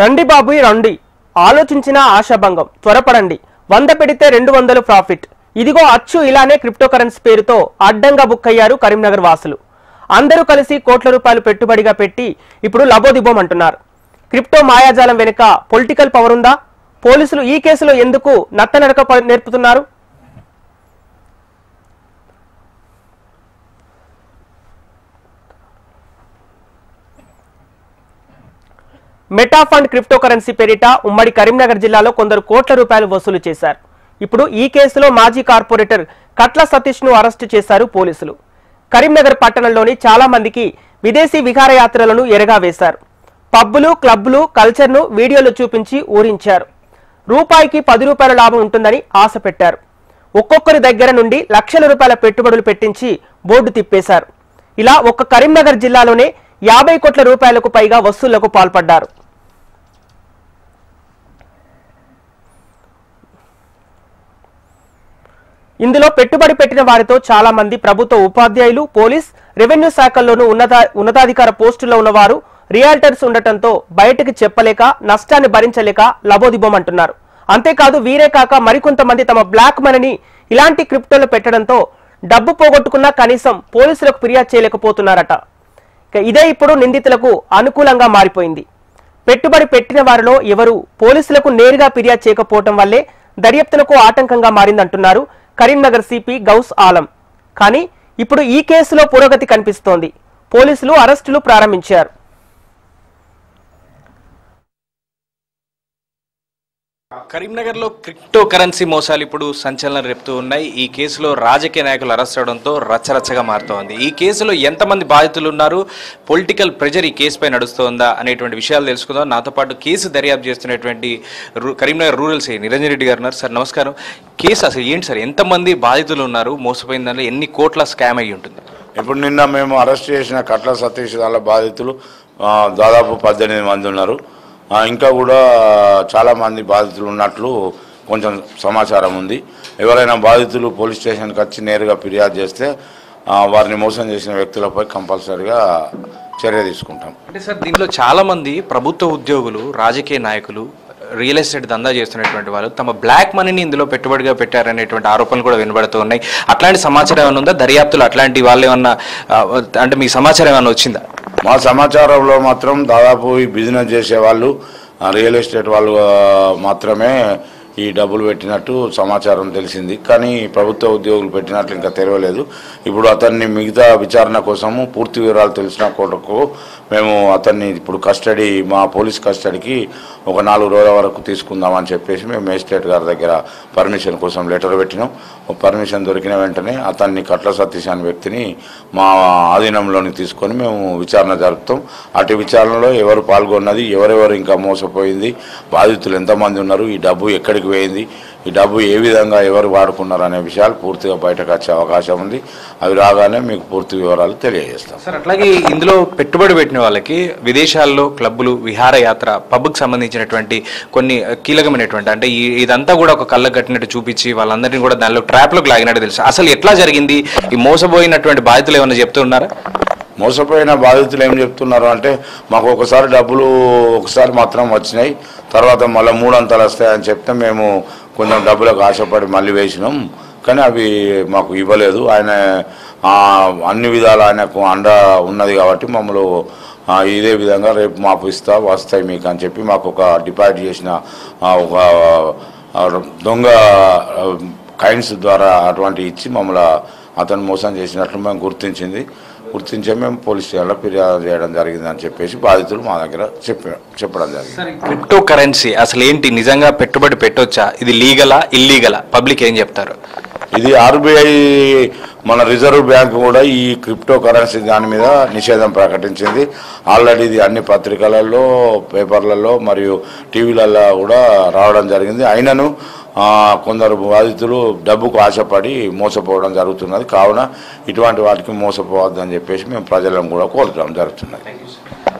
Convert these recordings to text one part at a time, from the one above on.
రండి బాబు రండి, ఆలోచించిన ఆశాభంగం, త్వరపడండి, 100 పెడితే 200 ప్రాఫిట్. ఇదిగో అచ్చు ఇలానే క్రిప్టోకరెన్సీ పేరుతో అడ్డంగా బుక్ అయ్యారు కరీంనగర్ వాసులు. అందరూ కలిసి కోట్ల రూపాయలు పెట్టుబడిగా పెట్టి ఇప్పుడు లబోదిబోం అంటున్నారు. క్రిప్టో మాయాజాలం వెనుక పొలిటికల్ పవర్ ఉందా? పోలీసులు ఈ కేసులో ఎందుకు నత్తనడక నేర్పుతున్నారు? మెటా ఫండ్ క్రిప్టోకరెన్సీ పేరిట ఉమ్మడి కరీంనగర్ జిల్లాలో కొందరు కోట్ల రూపాయలు వసూలు చేశారు. ఇప్పుడు ఈ కేసులో మాజీ కార్పొరేటర్ కట్ల సతీష్ ను అరెస్టు చేశారు పోలీసులు. కరీంనగర్ పట్టణంలోని చాలా మందికి విదేశీ విహారయాత్రలను ఎరగా వేశారు. పబ్బులు, క్లబ్లు, కల్చర్ను వీడియోలు చూపించి ఊరించారు. రూపాయికి 10 రూపాయల లాభం ఉంటుందని ఆశ పెట్టారు. ఒక్కొక్కరి దగ్గర నుండి లక్షల రూపాయల పెట్టుబడులు పెట్టించి బోర్డు తిప్పేశారు. ఇలా ఒక్క కరీంనగర్ జిల్లాలోనే 50 కోట్ల రూపాయలకు పైగా వసూళ్లకు పాల్పడ్డారు. ఇందులో పెట్టుబడి పెట్టిన వారితో చాలా మంది ప్రభుత్వ ఉపాధ్యాయులు, పోలీస్, రెవెన్యూ శాఖల్లోనూ ఉన్నతాధికార పోస్టుల్లో ఉన్నవారు, రియాల్టర్స్ ఉండటంతో బయటకు చెప్పలేక నష్టాన్ని భరించలేక లబోదిబోమంటున్నారు. అంతేకాదు వీరే కాక మరికొంతమంది తమ బ్లాక్ మనీని ఇలాంటి క్రిప్టోలు పెట్టడంతో డబ్బు పోగొట్టుకున్నా కనీసం పోలీసులకు ఫిర్యాదు చేయలేకపోతున్నారట. ఇదే ఇప్పుడు నిందితులకు అనుకూలంగా మారిపోయింది. పెట్టుబడి పెట్టిన వారిలో ఎవరు పోలీసులకు నేరుగా ఫిర్యాదు చేయకపోవటం వల్లే దర్యాప్తులకు ఆటంకంగా మారిందంటున్నారు కరీంనగర్ సిపి గౌస్ ఆలం. కానీ ఇప్పుడు ఈ కేసులో పురోగతి కనిపిస్తోంది. పోలీసులు అరెస్టులు ప్రారంభించారు. కరీంనగర్ లో క్రిప్టో కరెన్సీ మోసాలు ఇప్పుడు సంచలనం రేపుతూ ఉన్నాయి. ఈ కేసులో రాజకీయ నాయకులు అరెస్ట్ అవడంతో రచ్చరచ్చగా మారుతోంది. ఈ కేసులో ఎంతమంది బాధితులు ఉన్నారు, పొలిటికల్ ప్రెజర్ ఈ కేసుపై నడుస్తోందా అనేటువంటి విషయాలు తెలుసుకుందాం. నాతో పాటు కేసు దర్యాప్తు చేస్తున్నటువంటి కరీంనగర్ రూరల్ సిఐ నిరంజన్ రెడ్డి గారు ఉన్నారు. సార్ నమస్కారం. కేసు అసలు ఏంటి సార్, ఎంతమంది బాధితులు ఉన్నారు, మోసపోయిన దానిలో ఎన్ని కోట్ల స్కామ్ అయ్యి ఉంటుంది? ఇప్పుడు నిన్న మేము అరెస్ట్ చేసిన కట్ల సతీష్ వాళ్ళ బాధితులు దాదాపు 18 మంది ఉన్నారు. ఇంకా కూడా చాలామంది బాధితులు ఉన్నట్లు కొంచెం సమాచారం ఉంది. ఎవరైనా బాధితులు పోలీస్ స్టేషన్కి వచ్చి నేరుగా ఫిర్యాదు చేస్తే వారిని మోసం చేసిన వ్యక్తులపై కంపల్సరీగా చర్య తీసుకుంటాం. అంటే సార్ దీంట్లో చాలామంది ప్రభుత్వ ఉద్యోగులు, రాజకీయ నాయకులు, రియల్ ఎస్టేట్ దందా చేస్తున్నటువంటి వాళ్ళు తమ బ్లాక్ మనీని ఇందులో పెట్టుబడిగా పెట్టారనేటువంటి ఆరోపణలు కూడా వినబడుతూ ఉన్నాయి. అట్లాంటి సమాచారం ఏమైనా ఉందా? దర్యాప్తులు అట్లాంటి వాళ్ళు ఏమన్నా, అంటే మీ సమాచారం ఏమైనా వచ్చిందా? మా సమాచారంలో మాత్రం దాదాపు ఈ బిజినెస్ చేసే వాళ్ళు, రియల్ ఎస్టేట్ వాళ్ళు మాత్రమే ఈ డబ్బులు పెట్టినట్టు సమాచారం తెలిసింది. కానీ ప్రభుత్వ ఉద్యోగులు పెట్టినట్లు ఇంకా తెలియలేదు. ఇప్పుడు అతన్ని మిగతా విచారణ కోసము పూర్తి వివరాలు తెలిసిన కొరకు మేము అతన్ని ఇప్పుడు కస్టడీ, మా పోలీస్ కస్టడీకి ఒక 4 రోజుల వరకు తీసుకుందామని చెప్పేసి మేము మేజిస్ట్రేట్ గారి దగ్గర పర్మిషన్ కోసం లెటర్ పెట్టినాం. పర్మిషన్ దొరికిన వెంటనే అతన్ని కట్ల సతీష్ అనే వ్యక్తిని మా ఆధీనంలోకి తీసుకొని మేము విచారణ జరుపుతాం. అటు విచారణలో ఎవరు పాల్గొన్నది, ఎవరెవరు ఇంకా మోసపోయింది, బాధితులు ఎంతమంది ఉన్నారు, ఈ డబ్బు ఎక్కడికి పోయింది, ఈ డబ్బు ఏ విధంగా ఎవరు వాడుకున్నారు అనే విషయాలు పూర్తిగా బయటకు వచ్చే అవకాశం ఉంది. అవి రాగానే మీకు పూర్తి వివరాలు తెలియజేస్తాం. సార్ అట్లాగే ఇందులో పెట్టుబడి పెట్టిన వాళ్ళకి విదేశాల్లో క్లబ్బులు, విహారయాత్ర, పబ్కి సంబంధించినటువంటి కొన్ని కీలకమైనటువంటి, అంటే ఇదంతా కూడా ఒక కళ్ళ కట్టినట్టు చూపించి వాళ్ళందరినీ కూడా దానిలో ట్రాప్లోకి లాగినట్టు తెలుసు. అసలు ఎట్లా జరిగింది? ఈ మోసపోయినటువంటి బాధితులు ఏమైనా చెప్తున్నారా? మోసపోయిన బాధితులు ఏం చెప్తున్నారు అంటే, మాకు ఒకసారి డబ్బులు ఒకసారి మాత్రం వచ్చినాయి, తర్వాత మళ్ళీ 3 అంతలు వస్తాయని చెప్తే మేము కొంచెం డబ్బులకు ఆశపడి మళ్ళీ వేసినాం, కానీ అవి మాకు ఇవ్వలేదు. ఆయన అన్ని విధాలు ఆయనకు అండ ఉన్నది కాబట్టి మమ్మల్ని ఇదే విధంగా రేపు మాకు వస్తాయి మీకు అని చెప్పి మాకు ఒక డిపాజిట్ చేసిన ఒక దొంగ కైన్స్ ద్వారా అటువంటి ఇచ్చి మమ్మల్ని అతను మోసం చేసినట్లు మేము గుర్తించే మేము పోలీస్ స్టేషన్లో ఫిర్యాదు చేయడం జరిగిందని చెప్పేసి బాధితులు మా దగ్గర చెప్పడం జరిగింది. క్రిప్టో కరెన్సీ అసలు ఏంటి, నిజంగా పెట్టుబడి పెట్టొచ్చా, ఇది లీగలా ఇల్లీగలా, పబ్లిక్ ఏం చెప్తారు? ఇది ఆర్బీఐ, మన రిజర్వ్ బ్యాంక్ కూడా ఈ క్రిప్టో కరెన్సీ దాని మీద నిషేధం ప్రకటించింది. ఆల్రెడీ ఇది అన్ని పత్రికలలో, పేపర్లలో మరియు టీవీలలో కూడా రావడం జరిగింది. అయినను కొందరు బాధితులు డబ్బుకు ఆశపడి మోసపోవడం జరుగుతున్నది. కావున ఇటువంటి వాటికి మోసపోవద్దని చెప్పేసి మేము ప్రజలను కూడా కోరడం జరుగుతున్నది.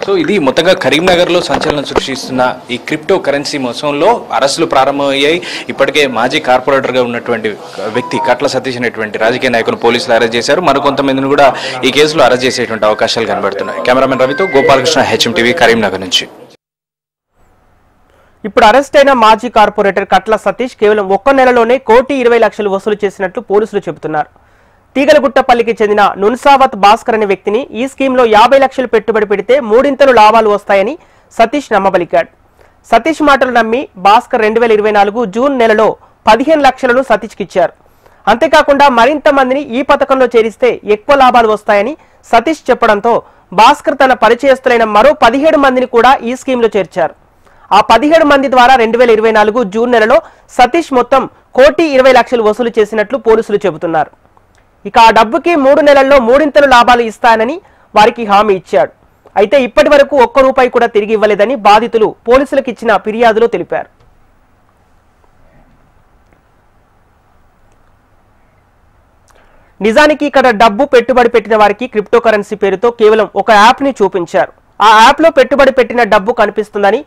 సో ఇది మొత్తంగా కరీంనగర్లో సంచలనం సృష్టిస్తున్న ఈ క్రిప్టో కరెన్సీ మోసంలో అరెస్టులు ప్రారంభమయ్యాయి. ఇప్పటికే మాజీ కార్పొరేటర్గా ఉన్నటువంటి వ్యక్తి కట్ల సతీష్ అనేటువంటి రాజకీయ నాయకులు పోలీసులు అరెస్ట్ చేశారు. మరికొంతమందిని కూడా ఈ కేసులో అరెస్ట్ చేసేటువంటి అవకాశాలు కనబడుతున్నాయి. కెమెరామెన్ రవితో గోపాలకృష్ణ, HMTV, కరీంనగర్ నుంచి. ఇప్పుడు అరెస్ట్ అయిన మాజీ కార్పొరేటర్ కట్ల సతీష్ కేవలం 1 నెలలోనే 1,20,00,000 వసూలు చేసినట్లు పోలీసులు చెబుతున్నారు. తీగలగుట్టపల్లికి చెందిన నున్సావత్ భాస్కర్ అనే వ్యక్తిని ఈ స్కీమ్లో 50 లక్షలు పెట్టుబడి పెడితే 3 లాభాలు వస్తాయని సతీష్ నమ్మబలికాడు. సతీష్ మాటలు నమ్మి భాస్కర్ 2024 జూన్ నెలలో 15 లక్షలను సతీష్కి ఇచ్చారు. అంతేకాకుండా మరింత మందిని ఈ పథకంలో చేరిస్తే ఎక్కువ లాభాలు వస్తాయని సతీష్ చెప్పడంతో భాస్కర్ తన పరిచయస్తులైన మరో 17 మందిని కూడా ఈ స్కీమ్లో చేర్చారు. ఆ 17 మంది ద్వారా 2024 జూన్ నెలలో సతీష్ మొత్తం 1,20,00,000 వసూలు చేసినట్లు పోలీసులు చెబుతున్నారు. ఇక ఆ డబ్బుకి 3 నెలల్లో 3 లాభాలు ఇస్తానని వారికి హామీ ఇచ్చాడు. అయితే ఇప్పటి వరకు ₹1 కూడా తిరిగి ఇవ్వలేదని బాధితులు పోలీసులకు ఇచ్చిన ఫిర్యాదులో తెలిపారు. నిజానికి ఇక్కడ డబ్బు పెట్టుబడి పెట్టిన వారికి క్రిప్టో కరెన్సీ పేరుతో కేవలం ఒక యాప్ ని చూపించారు. ఆ యాప్ లో పెట్టుబడి పెట్టిన డబ్బు కనిపిస్తుందని,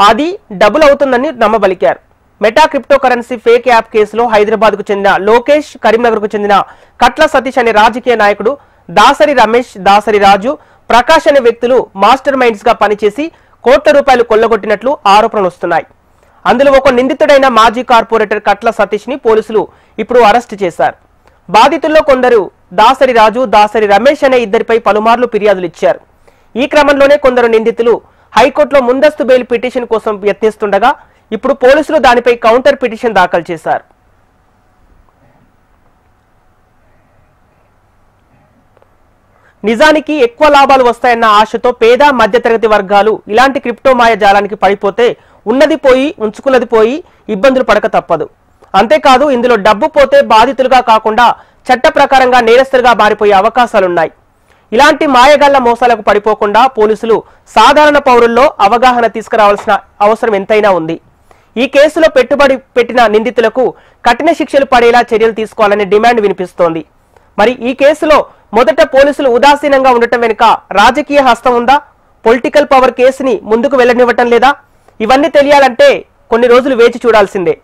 అది డబుల్ అవుతుందని నమ్మబలికారు. Meta crypto currency fake app కేసులో హైదరాబాద్ కు చెందిన లోకేష్, కరీంనగర్ కు చెందిన కట్ల సతీష్ అనే రాజకీయ నాయకుడు, దాసరి రమేష్, దాసరి రాజు, ప్రకాష్ అనే వ్యక్తులు మాస్టర్ మైండ్స్ గా పనిచేసి ₹1,00,00,000 కొల్లగొట్టినట్లు ఆరోపణలు వస్తున్నాయి. అందులో ఒక నిందితుడైన మాజీ కార్పొరేటర్ కట్ల సతీష్ ని పోలీసులు ఇప్పుడు అరెస్ట్ చేశారు. బాధితుల్లో కొందరు దాసరి రాజు, దాసరి రమేష్ అనే ఇద్దరిపై పలుమార్లు ఫిర్యాదులు ఇచ్చారు. ఈ క్రమంలోనే కొందరు నిందితులు హైకోర్టులో ముందస్తు బెయిల్ పిటిషన్ కోసం యత్నిస్తుండగా ఇప్పుడు పోలీసులు దానిపై కౌంటర్ పిటిషన్ దాఖలు చేశారు. నిజానికి ఎక్కువ లాభాలు వస్తాయన్న ఆశతో పేద మధ్యతరగతి వర్గాలు ఇలాంటి క్రిప్టో మాయ జాలానికి పడిపోతే ఉన్నది పోయి ఉంచుకున్నది పోయి ఇబ్బందులు పడక తప్పదు. అంతేకాదు ఇందులో డబ్బు పోతే బాధితులుగా కాకుండా చట్ట ప్రకారంగా నేరస్తులుగా మారిపోయే అవకాశాలున్నాయి. ఇలాంటి మాయగాళ్ల మోసాలకు పడిపోకుండా పోలీసులు సాధారణ పౌరుల్లో అవగాహన తీసుకురావాల్సిన అవసరం ఎంతైనా ఉంది. ఈ కేసులో పెట్టుబడి పెట్టిన నిందితులకు కఠిన శిక్షలు పడేలా చర్యలు తీసుకోవాలనే డిమాండ్ వినిపిస్తోంది. మరి ఈ కేసులో మొదట పోలీసులు ఉదాసీనంగా ఉండటం వెనుక రాజకీయ హస్తం ఉందా? పొలిటికల్ పవర్ కేసుని ముందుకు వెళ్లనివ్వటం లేదా? ఇవన్నీ తెలియాలంటే కొన్ని రోజులు వేచి చూడాల్సిందే.